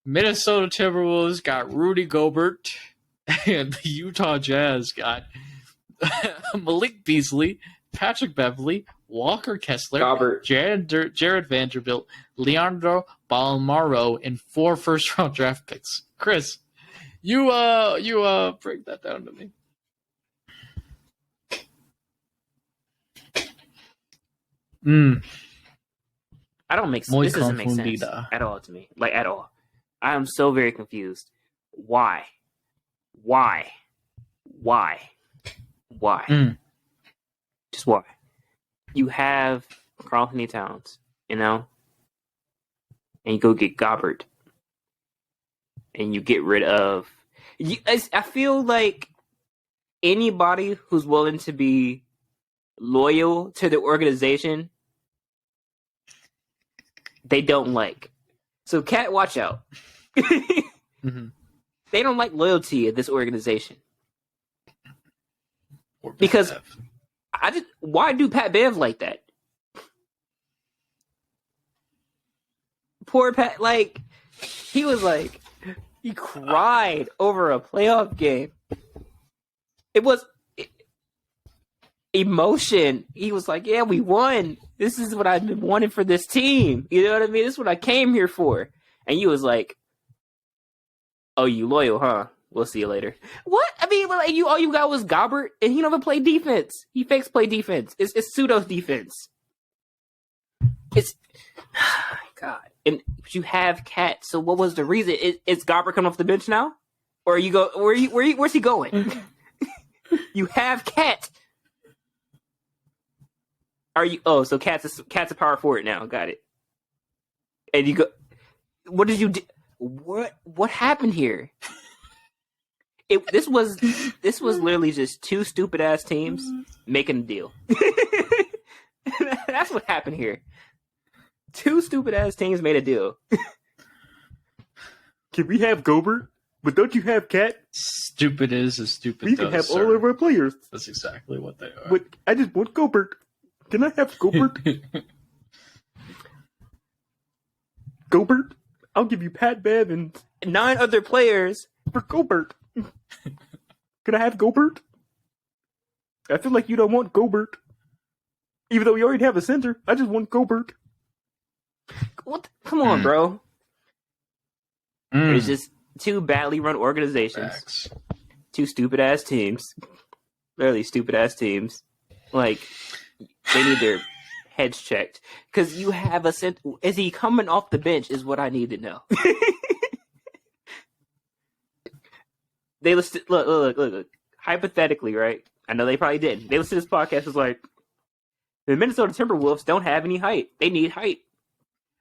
Minnesota Timberwolves got Rudy Gobert, and the Utah Jazz got Malik Beasley, Patrick Beverly, Walker Kessler, Gobert. Jared Vanderbilt, Leandro Balmaro, and 4 first-round draft picks. Chris, you break that down to me. I don't make Muy this doesn't make sense confundida. at all to me. Like at all. I am so very confused. Why? Just why? You have Karl Anthony Towns, you know, and you go get Gobert, and you get rid of. I feel like anybody who's willing to be loyal to the organization, they don't like. So, Cat, watch out. Mm-hmm. They don't like loyalty in this organization. Because why do Pat Bev like that? Poor Pat, like, he cried over a playoff game. It was emotion. He was like, yeah, we won. This is what I've been wanting for this team. You know what I mean? This is what I came here for. And you was like, oh, you loyal, huh? We'll see you later. What? I mean, like, all you got was Gobert, and he never played defense. He fakes play defense. It's pseudo defense. It's God. And you have Cat. So what was the reason? Is Gobert coming off the bench now, or where's he going? You have Cat. Are you? Oh, so Cat's a power forward now. Got it. And you go. What did you do? What happened here? This was literally just 2 stupid ass teams making a deal. That's what happened here. 2 stupid ass teams made a deal. Can we have Gobert? But don't you have Cat? Stupid is as stupid We does, can have sir. all of our players. That's exactly what they are. But I just want Gobert. Can I have Gobert? Gobert? I'll give you Pat Bev and 9 other players for Gobert. Can I have Gobert? I feel like you don't want Gobert. Even though we already have a center, I just want Gobert. What? Come on, bro. It's just 2 badly run organizations. Facts. 2 stupid ass teams. Literally stupid ass teams. Like, they need their heads checked. Because you have a center. Is he coming off the bench is what I need to know. They listed, look. Hypothetically, right? I know they probably didn't. They listened to this podcast, was like, the Minnesota Timberwolves don't have any height. They need height.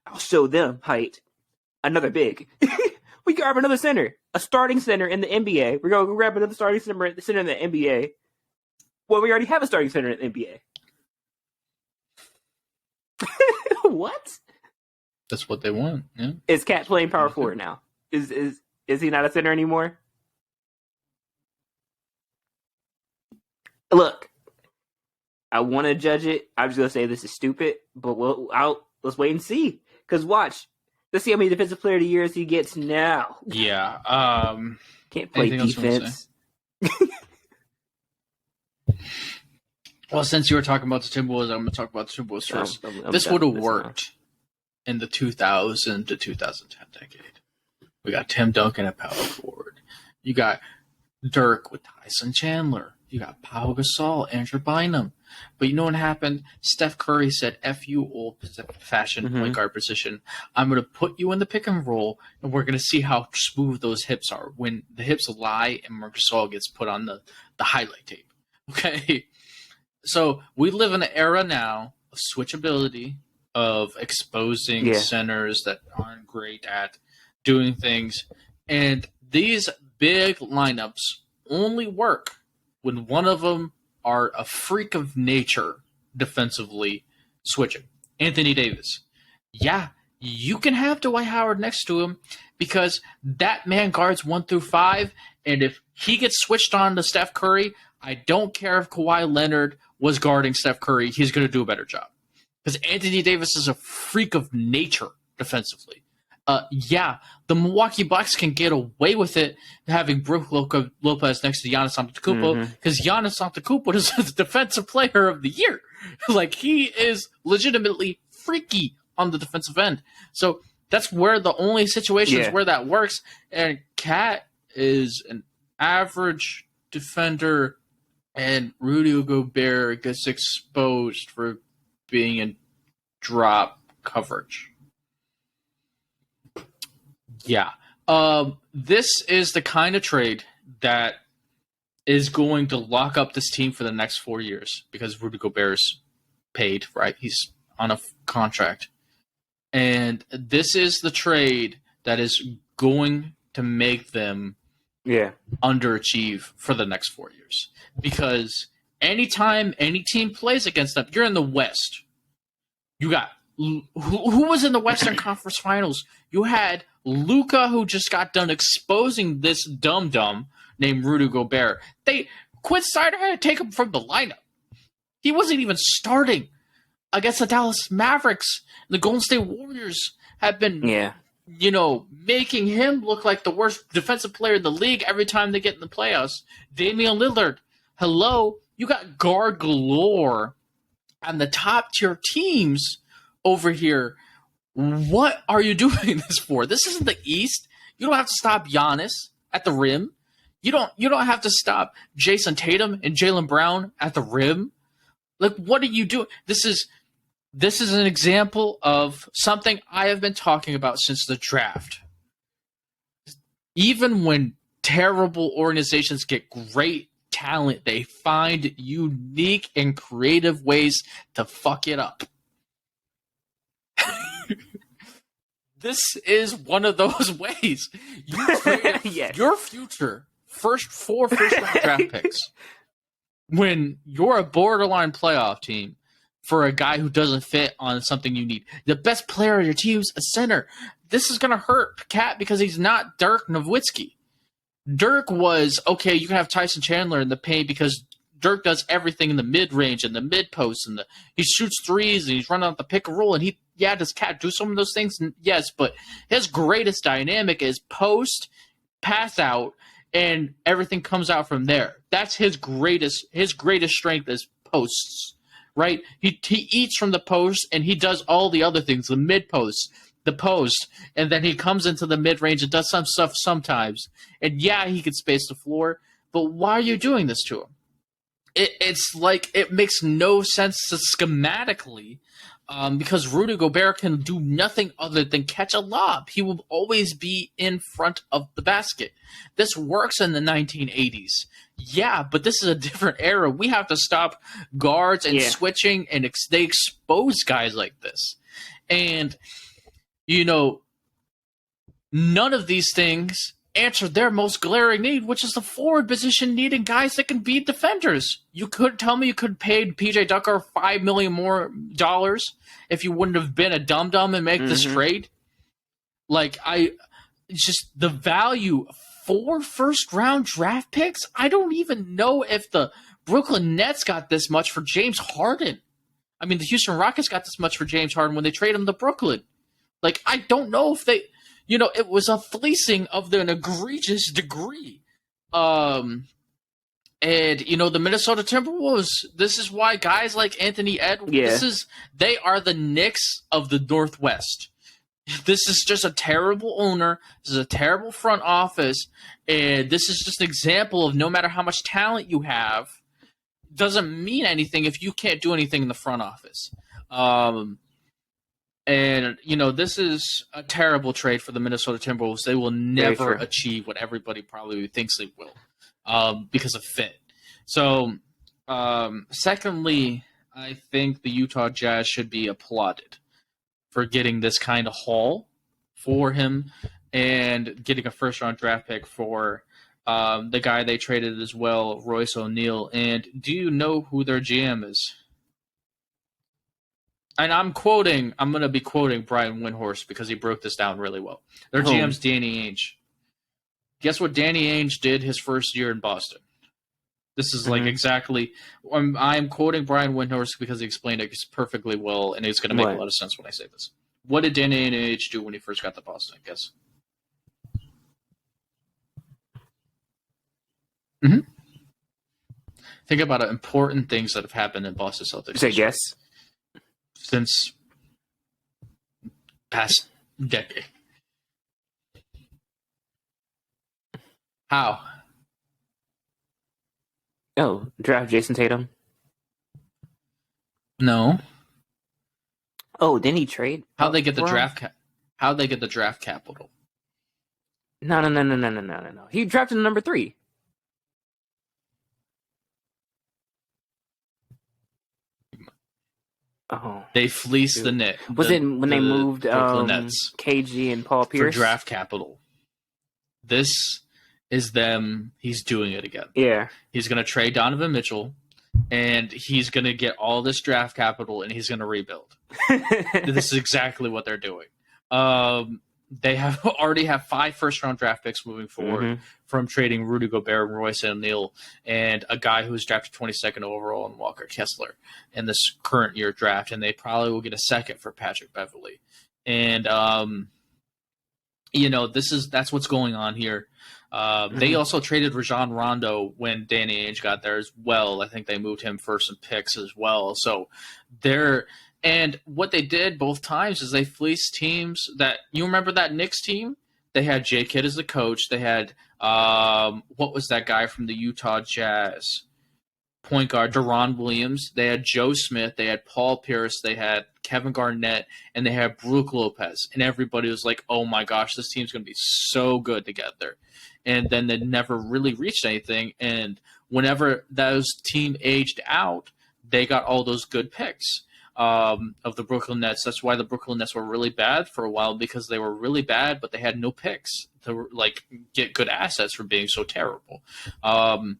I'll show them height. Another big. We grab another center. A starting center in the NBA. We're going to grab another starting center in the NBA. Well, we already have a starting center in the NBA. What? That's what they want. Yeah. Is Cat playing power forward now? Is he not a center anymore? Look, I want to judge it. I'm just gonna say this is stupid, but let's wait and see. Cause watch, let's see how many defensive player of the years he gets now. Yeah. Can't play defense. Well, since you were talking about the Timberwolves, I'm going to talk about the Timberwolves first. This would have worked in the 2000 to 2010 decade. We got Tim Duncan at power forward. You got Dirk with Tyson Chandler. You got Pau Gasol, Andrew Bynum. But you know what happened? Steph Curry said, F you, old fashioned point guard position. I'm going to put you in the pick and roll, and we're going to see how smooth those hips are when the hips lie and Marc Gasol gets put on the highlight tape. Okay? So we live in an era now of switchability, of exposing centers that aren't great at doing things. And these big lineups only work when one of them are a freak of nature defensively switching. Anthony Davis. Yeah, you can have Dwight Howard next to him because that man guards 1 through 5, and if he gets switched on to Steph Curry, I don't care if Kawhi Leonard was guarding Steph Curry, he's going to do a better job. Because Anthony Davis is a freak of nature defensively. yeah, the Milwaukee Bucks can get away with it having Brook Lopez next to Giannis Antetokounmpo because Giannis Antetokounmpo is the defensive player of the year. Like, he is legitimately freaky on the defensive end. So that's where the only situations where that works. And Cat is an average defender, and Rudy Gobert gets exposed for being in drop coverage. Yeah. This is the kind of trade that is going to lock up this team for the next 4 years because Rudy Gobert's paid, right? He's on a contract. And this is the trade that is going to make them underachieve for the next 4 years. Because anytime any team plays against them, you're in the West. You got who was in the Western Conference Finals? You had Luka, who just got done exposing this dum-dum named Rudy Gobert. Quinn Snyder had to take him from the lineup. He wasn't even starting against the Dallas Mavericks. The Golden State Warriors have been, making him look like the worst defensive player in the league every time they get in the playoffs. Damian Lillard, hello, you got guard galore on the top tier teams over here. What are you doing this for? This isn't the East. You don't have to stop Giannis at the rim. You don't have to stop Jason Tatum and Jaylen Brown at the rim. Like, what are you doing? This is an example of something I have been talking about since the draft. Even when terrible organizations get great talent, they find unique and creative ways to fuck it up. This is one of those ways. You traded your future first-round draft picks when you're a borderline playoff team for a guy who doesn't fit on something you need. The best player on your team's a center. This is going to hurt Cat because he's not Dirk Nowitzki. Dirk was, okay, you can have Tyson Chandler in the paint because Dirk does everything in the mid-range and the mid-post, and he shoots threes, and he's running out the pick and roll, and does Cat do some of those things? Yes, but his greatest dynamic is post, pass out, and everything comes out from there. That's his greatest strength is posts, right? He eats from the post, and he does all the other things, the mid-post, the post, and then he comes into the mid-range and does some stuff sometimes. And he can space the floor, but why are you doing this to him? It's like it makes no sense schematically because Rudy Gobert can do nothing other than catch a lob. He will always be in front of the basket. This works in the 1980s. Yeah, but this is a different era. We have to stop guards and switching, and they expose guys like this. And, none of these things answer their most glaring need, which is the forward position needing guys that can be defenders. You could tell me you could pay PJ Tucker $5 million more if you wouldn't have been a dum-dum and make this trade. Like, just the value for first-round draft picks, I don't even know if the Brooklyn Nets got this much for James Harden. I mean, the Houston Rockets got this much for James Harden when they traded him to Brooklyn. Like, I don't know if they... it was a fleecing of an egregious degree. And, the Minnesota Timberwolves, this is why guys like Anthony Edwards, they are the Knicks of the Northwest. This is just a terrible owner. This is a terrible front office. And this is just an example of no matter how much talent you have, doesn't mean anything if you can't do anything in the front office. And, this is a terrible trade for the Minnesota Timberwolves. They will never achieve what everybody probably thinks they will because of fit. So, secondly, I think the Utah Jazz should be applauded for getting this kind of haul for him and getting a first-round draft pick for the guy they traded as well, Royce O'Neal. And do you know who their GM is? And I'm going to be quoting Brian Windhorst because he broke this down really well. Their GM's Danny Ainge. Guess what Danny Ainge did his first year in Boston? This is like exactly... I'm quoting Brian Windhorst because he explained it perfectly well, and it's going to make a lot of sense when I say this. what did Danny Ainge do when he first got to Boston, I guess? Mm-hmm. Think about important things that have happened in Boston Celtics. Say yes. Since past decade. How? Oh, draft Jason Tatum. No. Oh, didn't he trade? How they get the draft? How they get the draft capital? No. He drafted number 3. Oh, they fleeced the net. Was it when they moved Nets KG and Paul Pierce for draft capital? This is them. He's doing it again. Yeah, he's going to trade Donovan Mitchell, and he's going to get all this draft capital, and he's going to rebuild. This is exactly what they're doing. They already have 5 first-round draft picks moving forward from trading Rudy Gobert and Royce O'Neal and a guy who was drafted 22nd overall in Walker Kessler in this current year draft, and they probably will get a second for Patrick Beverley. And that's what's going on here. They also traded Rajon Rondo when Danny Ainge got there as well. I think they moved him for some picks as well. So and what they did both times is they fleeced teams that – you remember that Knicks team? They had Jay Kidd as the coach. They had what was that guy from the Utah Jazz? Point guard, Deron Williams. They had Joe Smith. They had Paul Pierce. They had Kevin Garnett. And they had Brook Lopez. And everybody was like, oh, my gosh, this team's going to be so good together. And then they never really reached anything. And whenever those team aged out, they got all those good picks. Of the Brooklyn Nets. That's why the Brooklyn Nets were really bad for a while, because they were really bad, but they had no picks to get good assets for being so terrible. And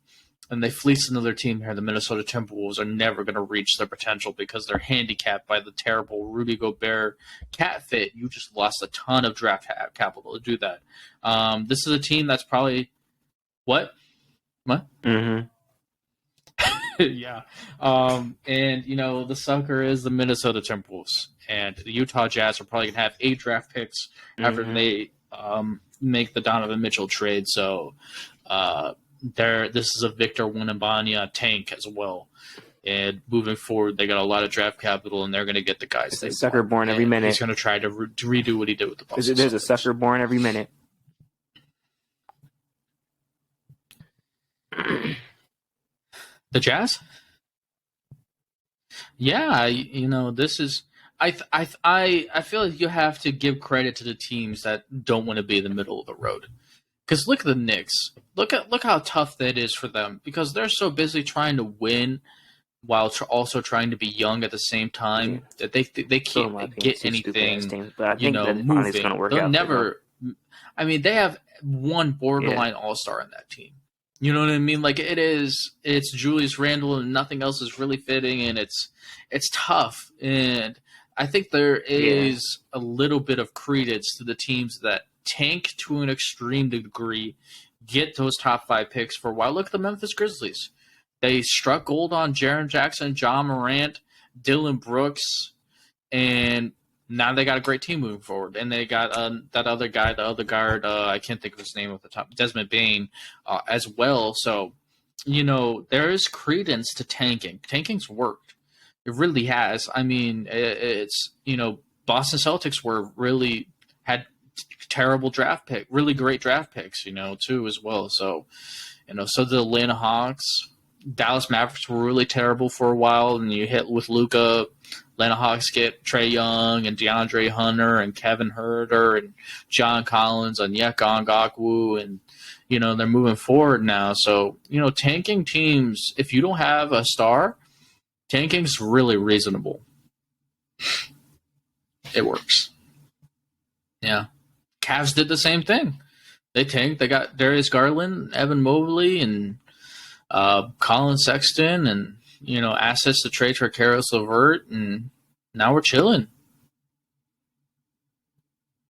they fleeced another team here. The Minnesota Timberwolves are never going to reach their potential because they're handicapped by the terrible Rudy Gobert cat fit. You just lost a ton of draft capital to do that. This is a team that's probably what? Mm-hmm. Yeah. And, the sucker is the Minnesota Timberwolves. And the Utah Jazz are probably going to have 8 draft picks after they make the Donovan Mitchell trade. So this is a Victor Wembanyama tank as well. And moving forward, they got a lot of draft capital, and they're going to get the guys. There's a sucker born every minute. He's going to try to redo what he did with the Boston. There's a sucker born every minute. The Jazz? Yeah, this is. I feel like you have to give credit to the teams that don't want to be in the middle of the road. Because look at the Knicks. Look how tough that is for them, because they're so busy trying to win while also trying to be young at the same time that they can't get anything. But I think moving. It's going to work They'll out. Never. I mean, they have one borderline all-star in that team. You know what I mean? It's Julius Randle and nothing else is really fitting, and it's tough. And I think there is a little bit of credence to the teams that tank to an extreme degree, get those top 5 picks for a while. Look at the Memphis Grizzlies. They struck gold on Jaren Jackson, John Morant, Dylan Brooks, and now they got a great team moving forward. And they got that other guy, the other guard, I can't think of his name at the top, Desmond Bane, as well. So, there is credence to tanking. Tanking's worked. It really has. I mean, it's, Boston Celtics had terrible draft pick, really great draft picks, too, as well. So, so the Atlanta Hawks. Dallas Mavericks were really terrible for a while, and you hit with Luka. Atlanta Hawks get Trae Young and DeAndre Hunter and Kevin Huerter and John Collins and Onyeka Okongwu, and they're moving forward now. So tanking teams, if you don't have a star, tanking's really reasonable. It works. Yeah, Cavs did the same thing. They tanked. They got Darius Garland, Evan Mobley, and Colin Sexton, and assets to trade for Karis LeVert, and now we're chilling.